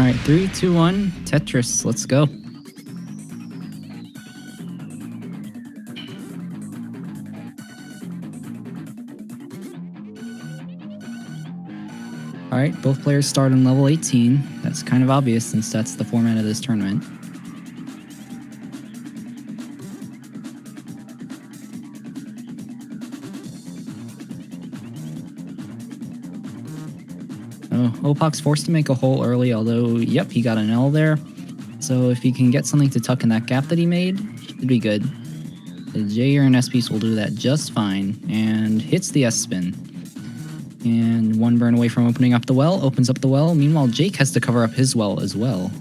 Alright, 3, 2, 1, Tetris, let's go. Alright, both players start on level 18. That's kind of obvious since that's the format of this tournament. Oh, Opaux forced to make a hole early, although, yep, he got an L there. So if he can get something to tuck in that gap that he made, should be good. The J or an S piece will do that just fine, and hits the S spin. And one burn away from opening up the well, opens up the well. Meanwhile, Jake has to cover up his well as well.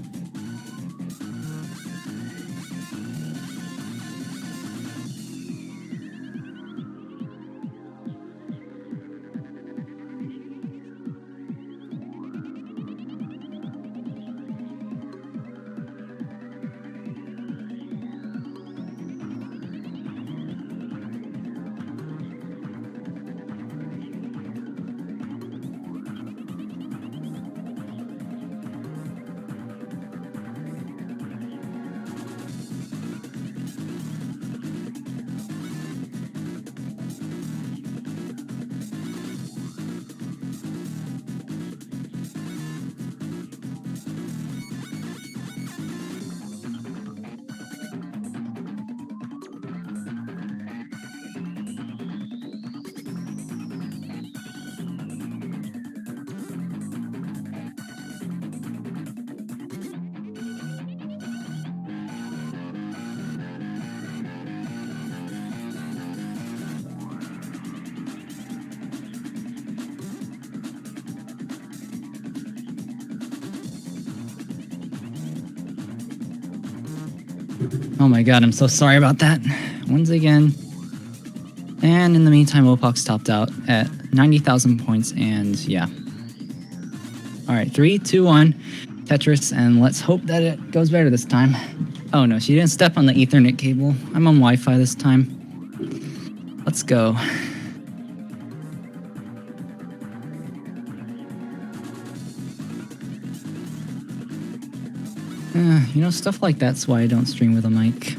Oh my god, I'm so sorry about that. Once again. And in the meantime, Opaux topped out at 90,000 points, and yeah. Alright, 3, 2, 1, Tetris, and let's hope that it goes better this time. Oh no, she didn't step on the Ethernet cable. I'm on Wi-Fi this time. Let's go. You know, stuff like that's why I don't stream with a mic.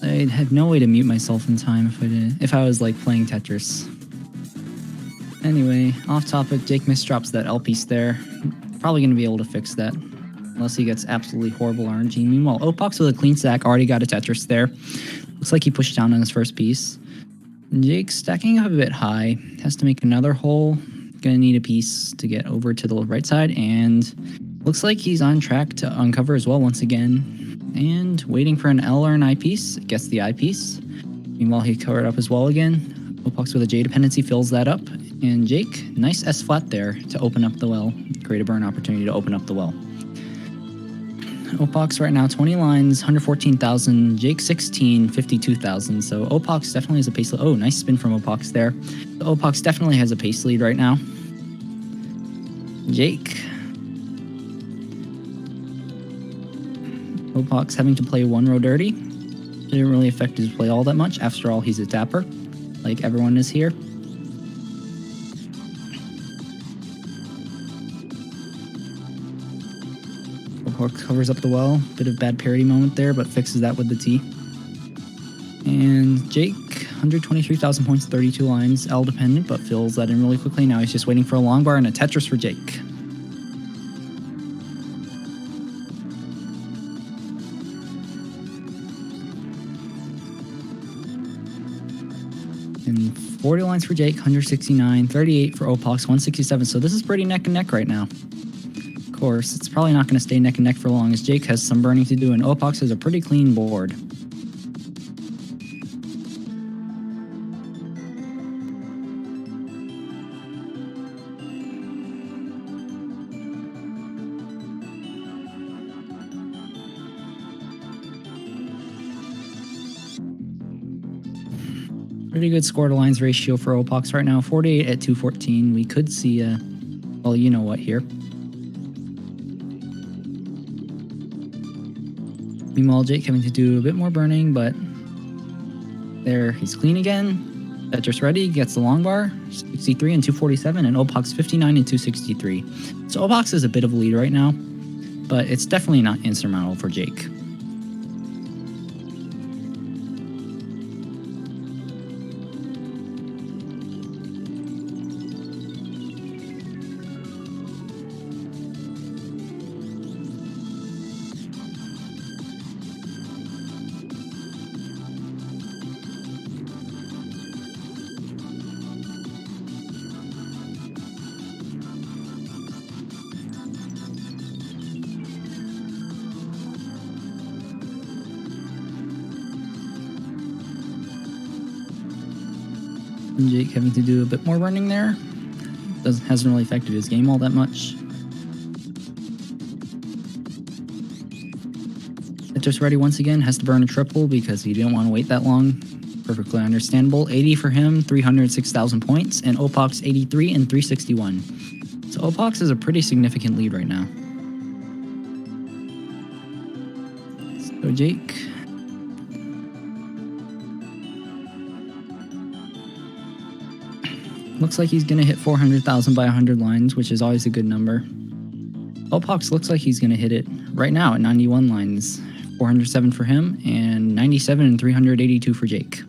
I'd have no way to mute myself in time if I was like playing Tetris. Anyway, off topic, Jake misdrops that L piece there. Probably going to be able to fix that. Unless he gets absolutely horrible RNG. Meanwhile, Opaux with a clean stack already got a Tetris there. Looks like he pushed down on his first piece. Jake's stacking up a bit high. Has to make another hole. Gonna need a piece to get over to the right side, and looks like he's on track to uncover as well once again. And waiting for an L or an I piece. Gets the I piece. Meanwhile, he covered up his well again. Opaux with a J dependency fills that up. And Jake, nice S flat there to open up the well. Create a burn opportunity to open up the well. Opaux right now 20 lines, 114,000. Jake 16, 52,000. So Opaux definitely has a pace lead. Oh, nice spin from Opaux there. So Opaux definitely has a pace lead right now. Jake. Opaux having to play one row dirty. Didn't really affect his play all that much. After all, he's a tapper, like everyone is here. Opaux covers up the well. Bit of bad parity moment there, but fixes that with the T. And Jake, 123,000 points, 32 lines. L dependent, but fills that in really quickly. Now he's just waiting for a long bar and a Tetris for Jake. And 40 lines for Jake, 169, 38 for Opaux, 167. So this is pretty neck and neck right now. Of course, it's probably not going to stay neck and neck for long as Jake has some burning to do and Opaux has a pretty clean board. Pretty good score to lines ratio for Opaux right now, 48 at 214. We could see a, well, you know what here. Meanwhile, Jake having to do a bit more burning, but there, he's clean again. Tetris ready, gets the long bar, 63 and 247, and Opaux 59 and 263. So Opaux is a bit of a lead right now. but it's definitely not insurmountable for Jake. Jake having to do a bit more running there. Hasn't really affected his game all that much. Tetris ready once again, has to burn a triple because he didn't want to wait that long. Perfectly understandable. 80 for him, 306,000 points, and Opaux 83 and 361. So Opaux is a pretty significant lead right now. So Jake. Looks like he's going to hit 400,000 by 100 lines, which is always a good number. Opaux looks like he's going to hit it right now at 91 lines. 407 for him, and 97 and 382 for Jake.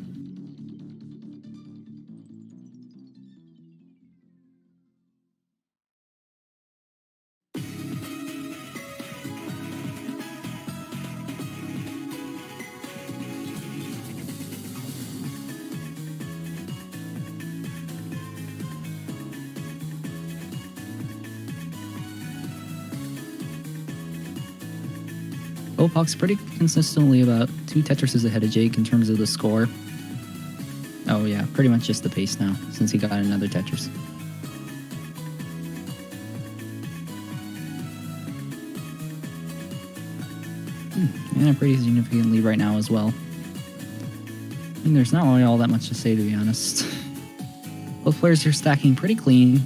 Opaux pretty consistently about 2 Tetrises ahead of Jake in terms of the score. Oh yeah, pretty much just the pace now, since he got another Tetris. And a pretty significant lead right now as well. And there's not really all that much to say, to be honest. Both players are stacking pretty clean.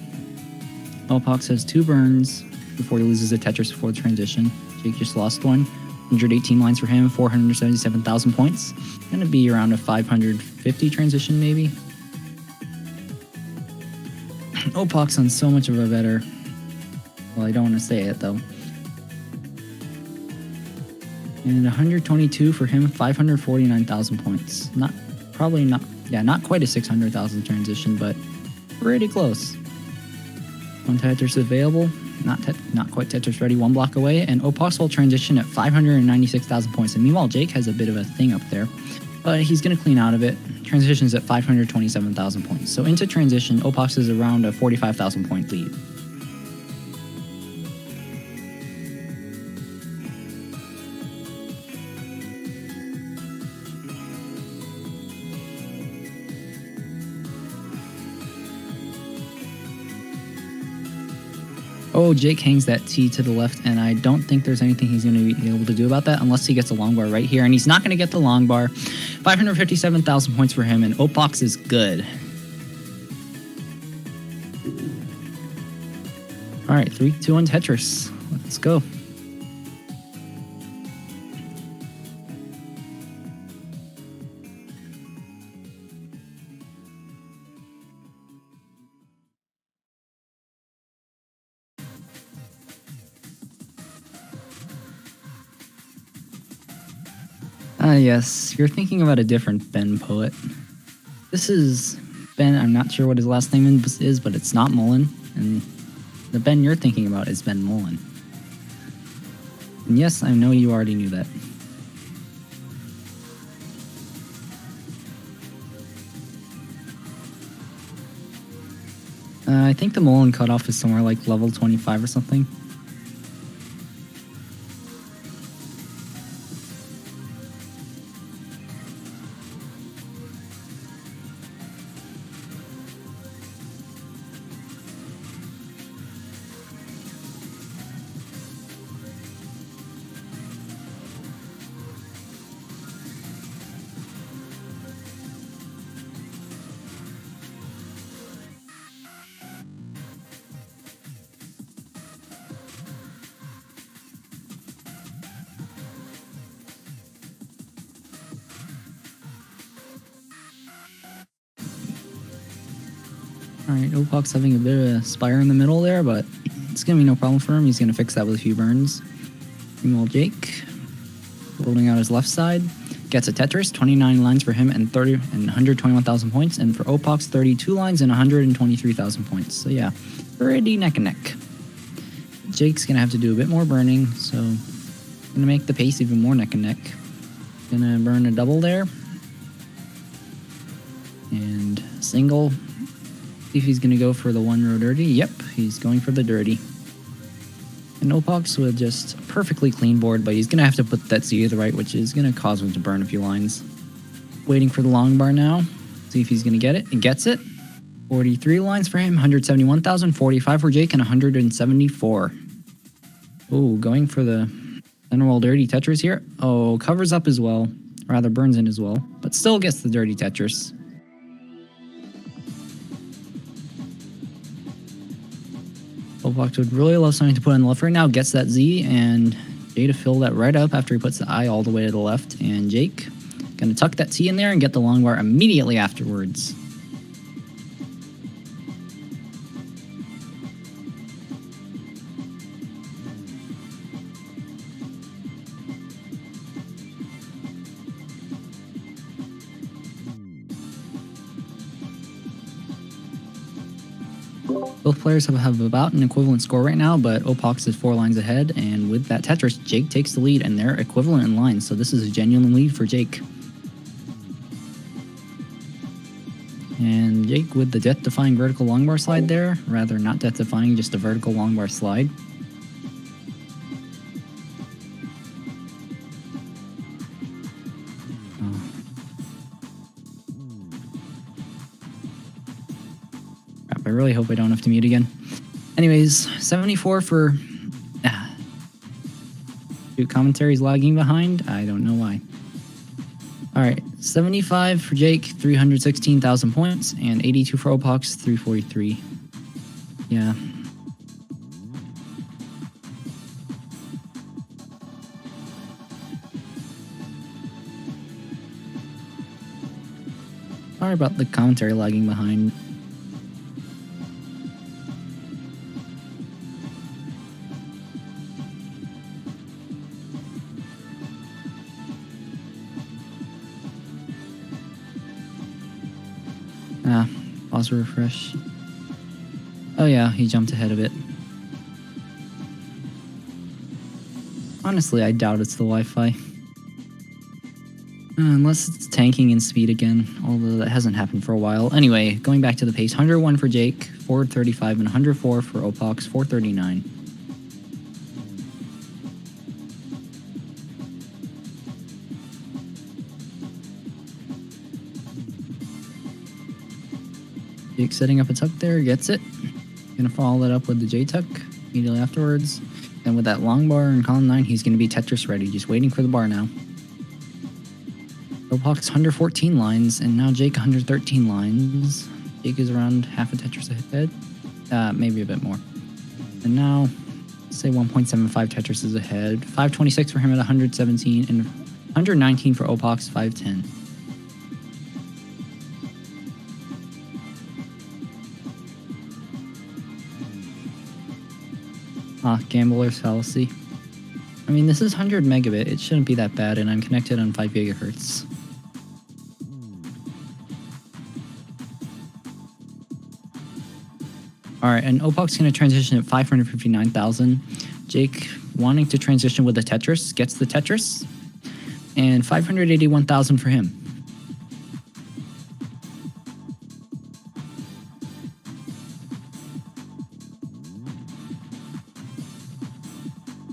Opaux has 2 burns before he loses a Tetris before the transition. Jake just lost one. 118 lines for him, 477,000 points. Gonna be around a 550 transition, maybe. Opaux on so much of a better... Well, I don't want to say it, though. And 122 for him, 549,000 points. Not quite a 600,000 transition, but pretty close. 1 Tetris available. Not quite Tetris ready, 1 block away, and Opaux will transition at 596,000 points. And meanwhile, Jake has a bit of a thing up there, but he's going to clean out of it. Transitions at 527,000 points. So into transition, Opaux is around a 45,000 point lead. Oh, Jake hangs that T to the left, and I don't think there's anything he's going to be able to do about that unless he gets a long bar right here, and he's not going to get the long bar. 557,000 points for him, and Opaux is good. All right, 3, 2, 1 Tetris. Let's go. Yes, you're thinking about a different Ben poet. This is Ben, I'm not sure what his last name is, but it's not Mullen, and the Ben you're thinking about is Ben Mullen. And yes, I know you already knew that. I think the Mullen cutoff is somewhere like level 25 or something. Alright, Opaux having a bit of a spire in the middle there, but it's going to be no problem for him. He's going to fix that with a few burns. Meanwhile, Jake, building out his left side, gets a Tetris, 29 lines for him and 121,000 points, and for Opaux, 32 lines and 123,000 points. So yeah, pretty neck and neck. Jake's gonna have to do a bit more burning, so gonna make the pace even more neck and neck. Gonna burn a double there. And single. See if he's gonna go for the 1 row dirty. Yep, he's going for the dirty. And Opaux with just a perfectly clean board, but he's gonna have to put that Z to the right, which is gonna cause him to burn a few lines. Waiting for the long bar now. See if he's gonna get it. He gets it. 43 lines for him, 171,000, 45 for Jake, and 174. Ooh, going for the center wall dirty Tetris here. Oh, covers up as well. Rather burns in as well, but still gets the dirty Tetris. Opaux would really love something to put on the left right now. Gets that Z, and Jay to fill that right up after he puts the I all the way to the left. And Jake gonna tuck that T in there and get the long bar immediately afterwards. Both players have about an equivalent score right now, but Opaux is 4 lines ahead, and with that Tetris, Jake takes the lead, and they're equivalent in lines, so this is a genuine lead for Jake. And Jake with the death-defying vertical longbar slide there, rather not death-defying, just a vertical longbar slide. I really hope I don't have to mute again. Anyways, 74 for... Commentary's lagging behind? I don't know why. Alright, 75 for Jake, 316,000 points, and 82 for Opaux, 343. Yeah. Sorry about the commentary lagging behind. Pause to refresh. Oh yeah, he jumped ahead a bit. Honestly, I doubt it's the Wi-Fi. Unless it's tanking in speed again, although that hasn't happened for a while. Anyway, going back to the pace, 101 for Jake, 435, and 104 for Opaux, 439. Jake setting up a tuck there, gets it. Gonna follow that up with the J tuck immediately afterwards. And with that long bar in column 9, he's gonna be Tetris ready, just waiting for the bar now. Opaux 114 lines, and now Jake 113 lines. Jake is around half a Tetris ahead, maybe a bit more. And now, say 1.75 Tetris is ahead. 526 for him at 117, and 119 for Opaux, 510. Gambler's fallacy. I mean, this is 100 megabit. It shouldn't be that bad, and I'm connected on 5 gigahertz. Alright, and Opaux going to transition at 559,000. Jake wanting to transition with the Tetris, gets the Tetris, and 581,000 for him.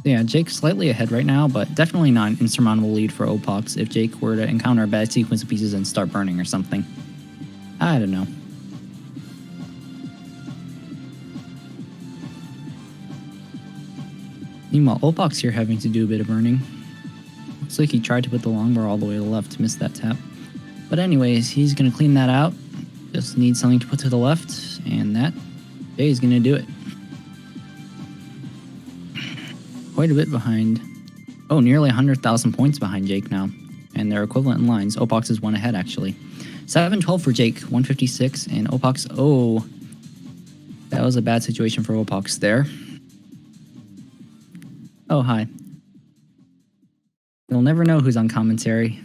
Yeah, Jake's slightly ahead right now, but definitely not an insurmountable lead for Opaux if Jake were to encounter a bad sequence of pieces and start burning or something. I don't know. Meanwhile, Opaux here having to do a bit of burning. Looks like he tried to put the long bar all the way to the left to miss that tap. But anyways, he's going to clean that out. Just needs something to put to the left, and that Jay is going to do it. Quite a bit behind. Oh, nearly 100,000 points behind Jake now. And they're equivalent in lines. Opaux is one ahead, actually. 712 for Jake, 156. And Opaux, oh. That was a bad situation for Opaux there. Oh, hi. You'll never know who's on commentary.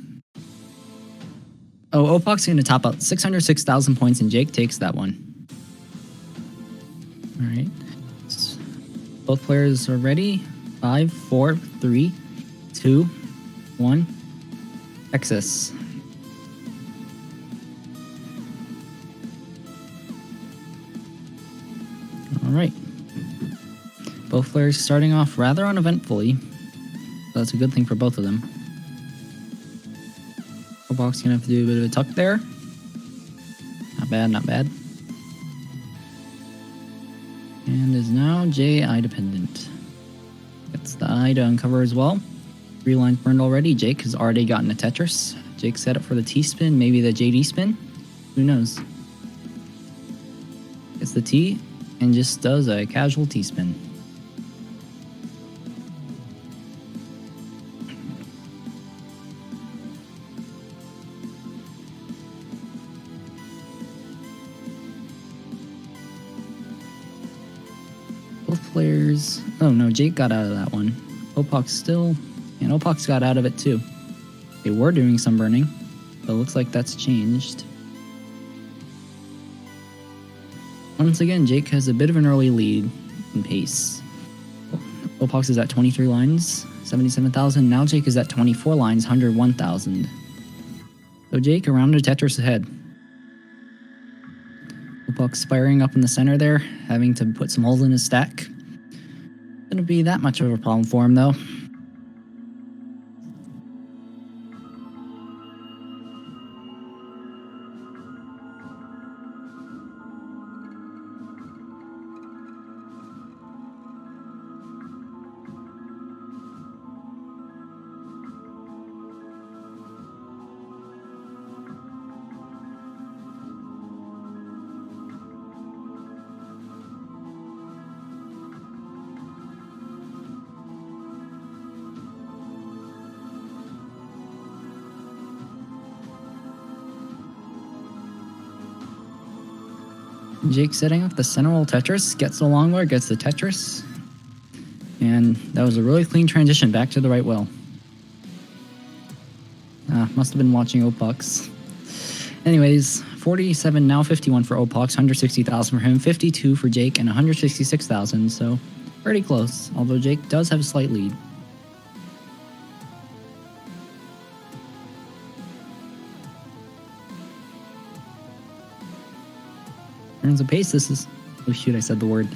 Oh, Opaux is going to top out 606,000 points, and Jake takes that one. All right. Both players are ready. 5, 4, 3, 2, 1. Texas. All right. Both players starting off rather uneventfully. So that's a good thing for both of them. Opaux gonna have to do a bit of a tuck there. Not bad, not bad. And is now J-I dependent. Gets the I to uncover as well. 3 lines burned already. Jake has already gotten a Tetris. Jake set up for the T-spin, maybe the JD spin. Who knows? Gets the T and just does a casual T-spin. Both players... Oh no, Jake got out of that one. Opaux still... And Opaux got out of it too. They were doing some burning, but it looks like that's changed. Once again, Jake has a bit of an early lead in pace. Opaux is at 23 lines, 77,000. Now Jake is at 24 lines, 101,000. So Jake around a Tetris ahead. Opaux spiring up in the center there, having to put some holes in his stack. Gonna be that much of a problem for him though. Jake setting up the center roll Tetris, gets the long bar, gets the Tetris, and that was a really clean transition back to the right well. Must have been watching Opaux. Anyways, 47, now 51 for Opaux, 160,000 for him, 52 for Jake, and 166,000, so pretty close, although Jake does have a slight lead. In terms of pace, this is... Oh shoot, I said the word.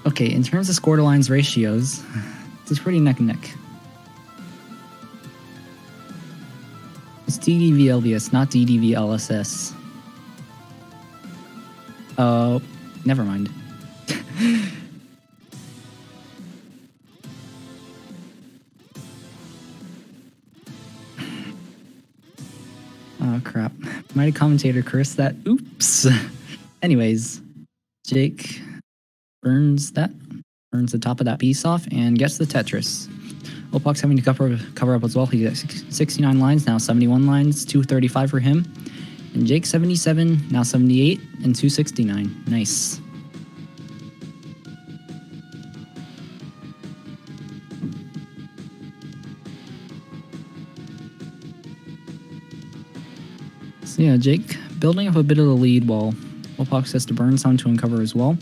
Okay, in terms of score to lines ratios, this is pretty neck and neck. It's DDVLBS, not DDVLSS. Oh, never mind. Oh crap. Might have commentator cursed that. Oops. Anyways, Jake burns the top of that piece off and gets the Tetris. Opaux having to cover up as well. He got 69 lines, now 71 lines, 235 for him. And Jake 77, now 78, and 269. Nice. So yeah, Jake building up a bit of the lead while Opaux has to burn some to uncover as well.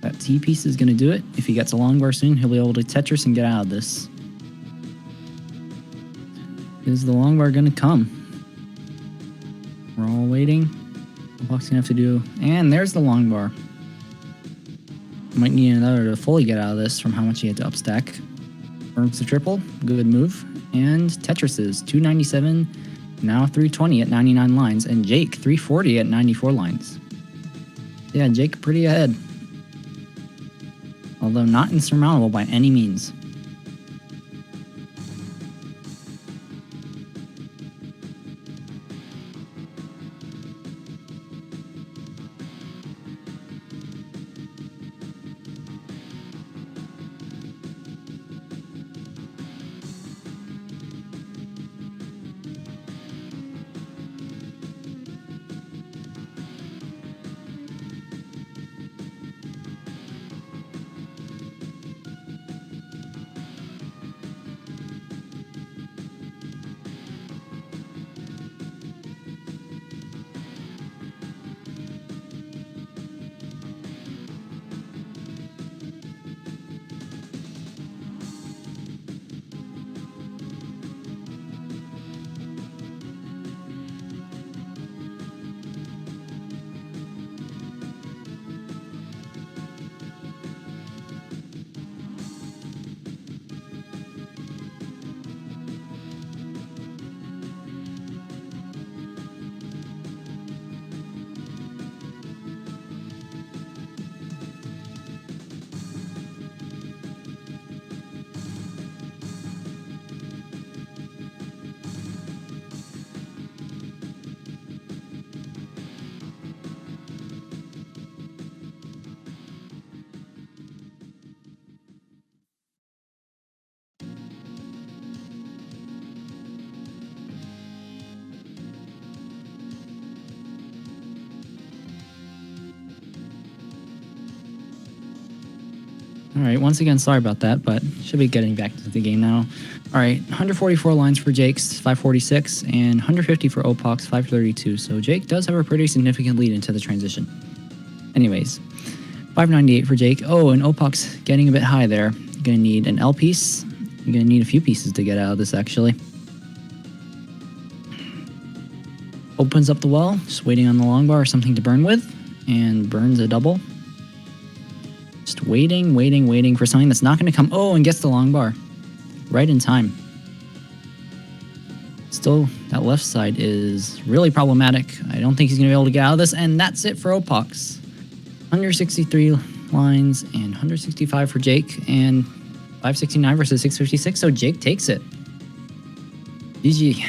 That T piece is going to do it. If he gets a long bar soon, he'll be able to Tetris and get out of this. Is the long bar going to come? We're all waiting. Opaux going to have to do... And there's the long bar. Might need another to fully get out of this from how much he had to upstack. Burns the triple. Good move. And Tetris's 297, now 320 at 99 lines. And Jake 340 at 94 lines. Yeah, Jake pretty ahead. Although not insurmountable by any means. Alright, once again, sorry about that, but should be getting back to the game now. Alright, 144 lines for Jake's 546, and 150 for Opaux 532, so Jake does have a pretty significant lead into the transition. Anyways, 598 for Jake. Oh, and Opaux getting a bit high there. You're gonna need an L piece. You're gonna need a few pieces to get out of this, actually. Opens up the well, just waiting on the long bar or something to burn with, and burns a double. Just waiting for something that's not going to come. Oh, and gets the long bar. Right in time. Still, that left side is really problematic. I don't think he's going to be able to get out of this, and that's it for Opaux. 163 lines and 165 for Jake, and 569 versus 656, so Jake takes it. GG.